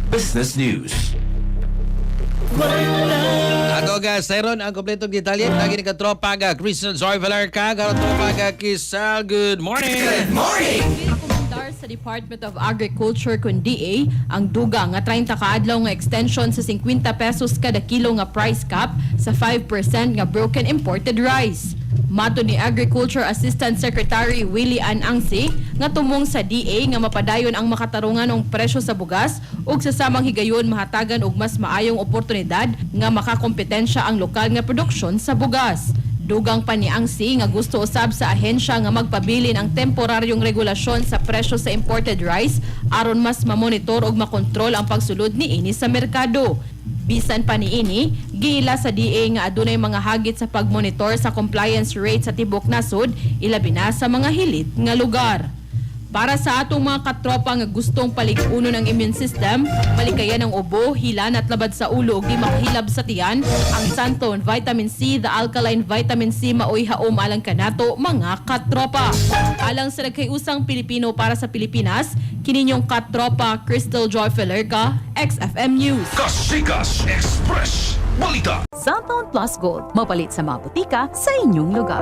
Business News. Ato ga, sayron ang kompletong detalye. Lagi ni katropaga, Christian Zorvelar ka, katropaga Kisal. Good morning! Good morning! Komendar sa Department of Agriculture kun DA ang duga nga 30 kaadlaw nga extension sa 50 pesos kada kilo nga price cap sa 5% nga broken imported rice. Mato ni Agriculture Assistant Secretary Willie Ann Angsi nga tumong sa DA nga mapadayon ang makatarungan ng presyo sa bugas ug sa samang higayon mahatagan og mas maayong oportunidad nga makakompetensya ang lokal nga produksyon sa bugas. Dugang pa ni Angsi nga gusto usab sa ahensya nga magpabilin ang temporaryong regulasyon sa presyo sa imported rice aron mas mamonitor ug makontrol ang pagsulod niini sa merkado. Bisan pa niini, giila sa DA nga adunay mga hagit sa pagmonitor sa compliance rate sa tibok nasod, ilabi na sa mga hilit nga lugar. Para sa atong mga katropa nga gustong paligunon ang immune system, malikayan ang ubo, hilan at labad sa ulo ug di makahilab sa tiyan, ang Santon Vitamin C, the alkaline vitamin C maoy haom alang kanato mga katropa. Alang sa nagkayusang Pilipino para sa Pilipinas, kininyong katropa Crystal Joy Felerca, XFM News. Kasikas Express Balita. Santon Plus Gold, mapalit sa mga butika sa inyong lugar.